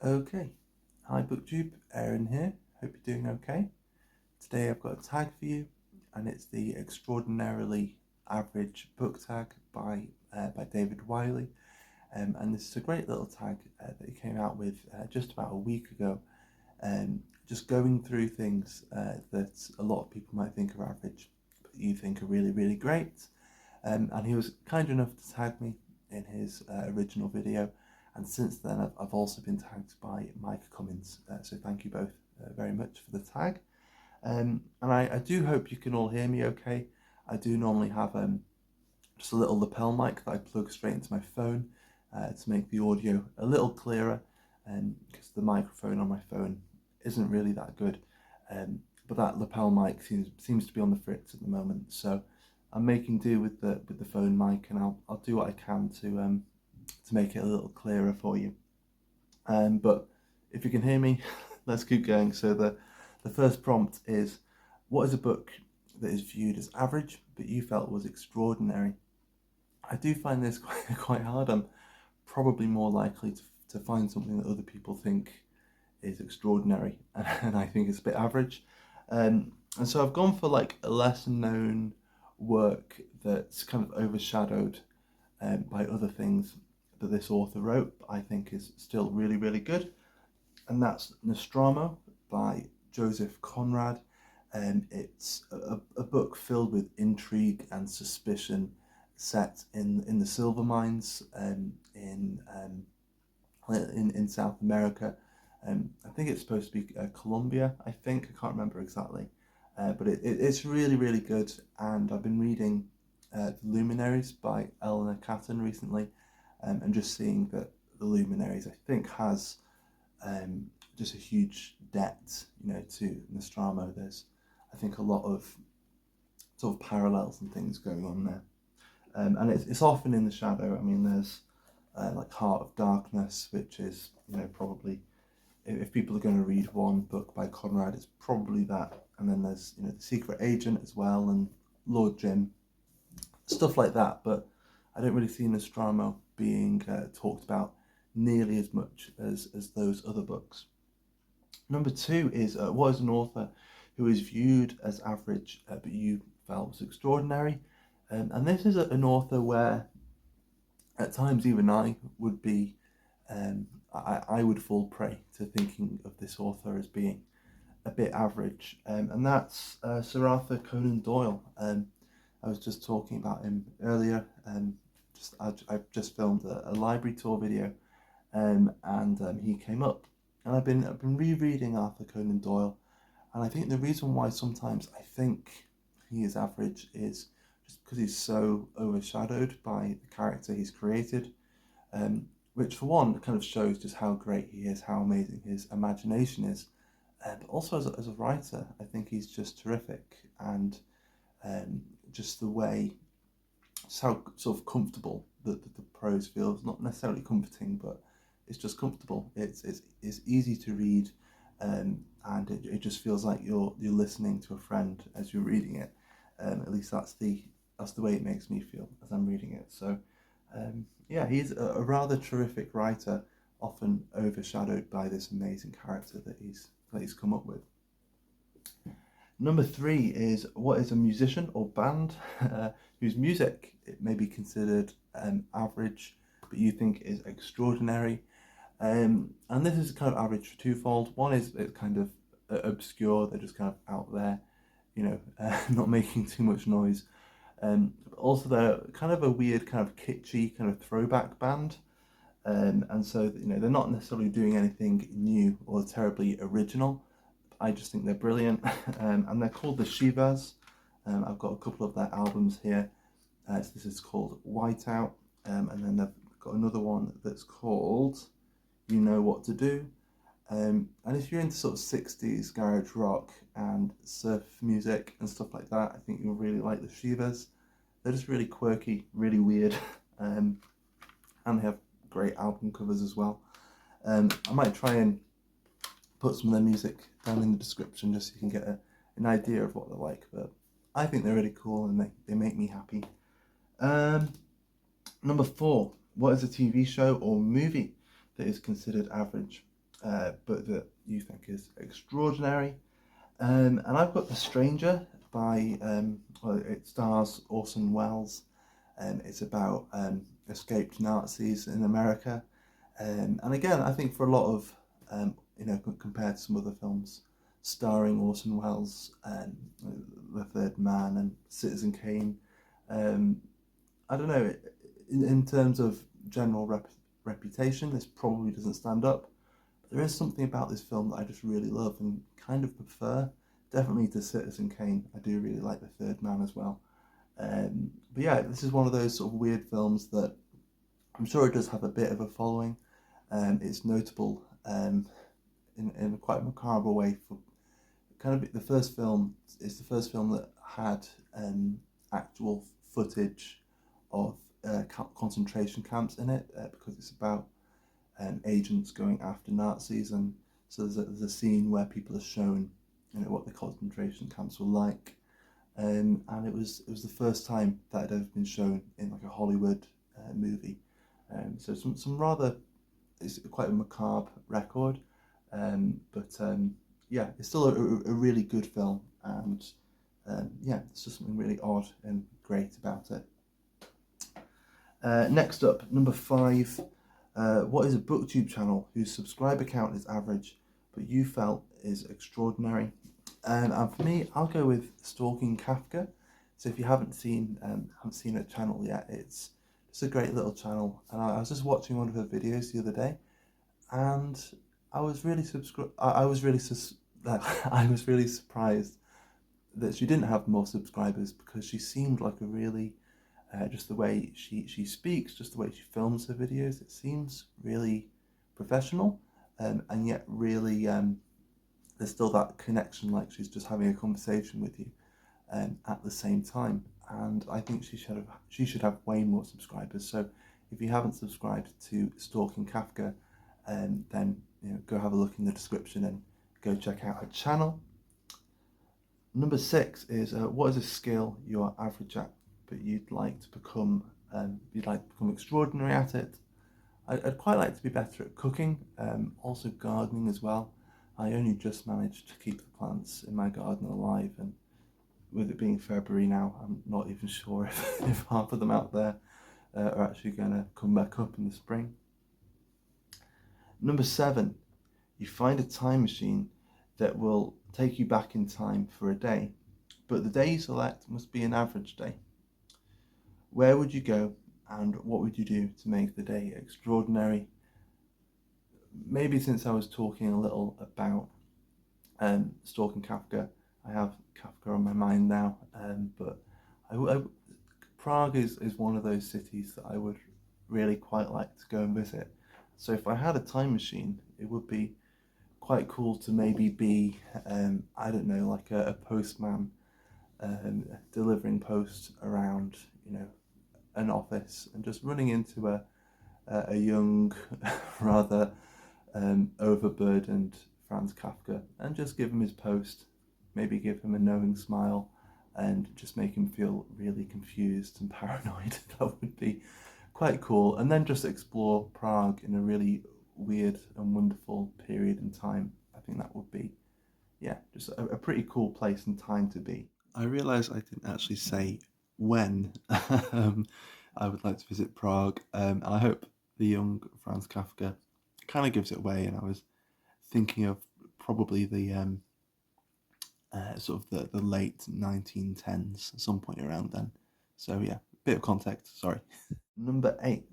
Okay, hi booktube, Aaron here, hope you're doing okay. Today I've got a tag for you and it's the Extraordinarily Average book tag by David Wiley, and this is a great little tag that he came out with just about a week ago, just going through things that a lot of people might think are average but you think are really great, and he was kind enough to tag me in his original video. And since then, I've also been tagged by Mike Cummins, so thank you both very much for the tag. And I do hope you can all hear me okay. I do normally have just a little lapel mic that I plug straight into my phone to make the audio a little clearer, because the microphone on my phone isn't really that good. But that lapel mic seems to be on the fritz at the moment, so I'm making do with the phone mic, and I'll do what I can to make it a little clearer for you. But if you can hear me, let's keep going. So the first prompt is, what is a book that is viewed as average but you felt was extraordinary? I do find this quite hard. I'm probably more likely to find something that other people think is extraordinary and I think it's a bit average. And so I've gone for like a lesser known work that's kind of overshadowed by other things that this author wrote, but I think is still really good, and that's Nostromo by Joseph Conrad. It's a book filled with intrigue and suspicion, set in the silver mines in South America. I think it's supposed to be Colombia. I can't remember exactly, but it's really good. And I've been reading The Luminaries by Eleanor Catton recently, and just seeing that The Luminaries, I think, has just a huge debt, to Nostromo. There's, I think, a lot of sort of parallels and things going on there, and it's often in the shadow. I mean, there's like Heart of Darkness, which is, probably, if people are going to read one book by Conrad, it's probably that. And then there's, The Secret Agent as well, and Lord Jim, stuff like that. But I don't really see Nostromo being talked about nearly as much as those other books. Number two is, what is an author who is viewed as average but you felt was extraordinary? And this is an author where at times even I would be, I would fall prey to thinking of this author as being a bit average, and that's Sir Arthur Conan Doyle. I was just talking about him earlier. I've just filmed a library tour video, and he came up, and I've been rereading Arthur Conan Doyle, and I think the reason why sometimes I think he is average is just because he's so overshadowed by the character he's created, which for one kind of shows just how great he is, how amazing his imagination is, but also as a writer, I think he's just terrific, and just the way, just how sort of comfortable the prose feels. Not necessarily comforting, but it's just comfortable. It's easy to read, and it just feels like you're listening to a friend as you're reading it. At least that's the way it makes me feel as I'm reading it. So yeah, he's a rather terrific writer, often overshadowed by this amazing character that he's come up with. Number three is, what is a musician or band whose music it may be considered average but you think is extraordinary? And this is kind of average for twofold. One is it's kind of obscure, they're just kind of out there, not making too much noise. But also they're kind of a weird, kind of kitschy, kind of throwback band. And so, they're not necessarily doing anything new or terribly original. I just think they're brilliant, and they're called the Shivas. I've got a couple of their albums here. So this is called Whiteout, and then they've got another one that's called You Know What to Do. And if you're into sort of 60s garage rock and surf music and stuff like that, I think you'll really like the Shivas. They're just really quirky, really weird, and they have great album covers as well. I might try and put some of their music down in the description just so you can get an idea of what they're like, but I think they're really cool and they make me happy. Number four, what is a TV show or movie that is considered average? but that you think is extraordinary. And I've got The Stranger by, well, it stars Orson Welles. It's about escaped Nazis in America. And again, I think for a lot of, compared to some other films starring Orson Welles, The Third Man and Citizen Kane, I don't know, in terms of general reputation, this probably doesn't stand up. But there is something about this film that I just really love and kind of prefer. Definitely to Citizen Kane. I do really like The Third Man as well. But yeah, this is one of those sort of weird films that I'm sure it does have a bit of a following. It's notable in quite a macabre way for kind of the first film. It's the first film that had actual footage of concentration camps in it, because it's about agents going after Nazis, and so there's a scene where people are shown, what the concentration camps were like, and it was the first time that had ever been shown in like a Hollywood movie. So some rather, it's quite a macabre record, but yeah, it's still a really good film, and yeah, it's just something really odd and great about it. Next up, number 5. What is a booktube channel whose subscriber count is average, but you felt is extraordinary? And for me, I'll go with Stalking Kafka. So if you haven't seen a channel yet, it's just a great little channel. And I was just watching one of her videos the other day, and I was really I was really surprised that she didn't have more subscribers, because she seemed like a really just the way she speaks, just the way she films her videos, it seems really professional, and yet really there's still that connection, like she's just having a conversation with you at the same time. And I think she should have way more subscribers. So if you haven't subscribed to Stalking Kafka, then go have a look in the description and go check out her channel. Number 6 is what is a skill you are average at, but you'd like to become extraordinary at it? I'd quite like to be better at cooking, also gardening as well. I only just managed to keep the plants in my garden alive, and with it being February now, I'm not even sure if half of them out there are actually going to come back up in the spring. Number 7, you find a time machine that will take you back in time for a day, but the day you select must be an average day. Where would you go, and what would you do to make the day extraordinary? Maybe since I was talking a little about Stalking Kafka, I have Kafka on my mind now, but Prague is one of those cities that I would really quite like to go and visit. So if I had a time machine, it would be quite cool to maybe be, I don't know, like a postman delivering post around, an office, and just running into a young, rather overburdened Franz Kafka, and just give him his post, maybe give him a knowing smile, and just make him feel really confused and paranoid. That would be quite cool. And then just explore Prague in a really weird and wonderful period in time. I think that would be, yeah, just a pretty cool place and time to be. I realise I didn't actually say when I would like to visit Prague. I hope the young Franz Kafka kind of gives it away, and I was thinking of probably the sort of the late 1910s, at some point around then. So yeah, bit of context, sorry. Number 8,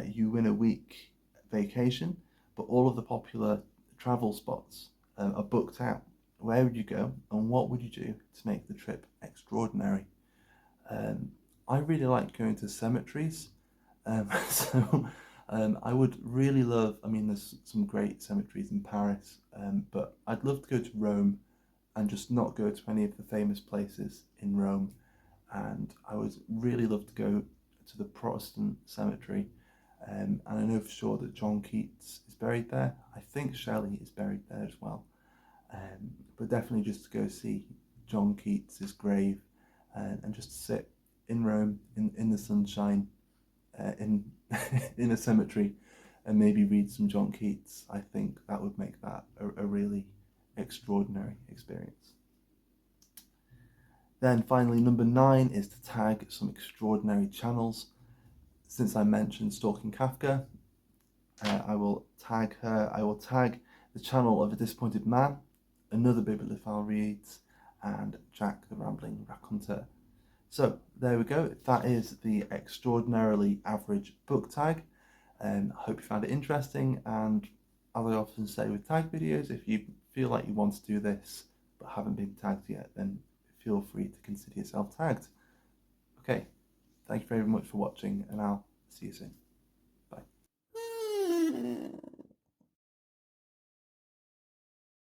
you win a week vacation, but all of the popular travel spots are booked out. Where would you go, and what would you do to make the trip extraordinary? I really like going to cemeteries, so I would really love, there's some great cemeteries in Paris, but I'd love to go to Rome and just not go to any of the famous places in Rome. And I would really love to go to the Protestant cemetery, and I know for sure that John Keats is buried there. I think Shelley is buried there as well, but definitely just to go see John Keats' grave, and just sit in Rome in the sunshine, in in a cemetery, and maybe read some John Keats, I think that would make that a really extraordinary experience. Then finally, number 9 is to tag some extraordinary channels. Since I mentioned stalking Kafka, I will tag her. I will tag the channel of A Disappointed Man, Another Bibliophile Reads, and Jack the Rambling Raconteur. So there we go. That is the extraordinarily average book tag. I hope you found it interesting, and as I often say with tag videos, if you feel like you want to do this but haven't been tagged yet, then feel free to consider yourself tagged. Okay, thank you very much for watching, and I'll see you soon. Bye.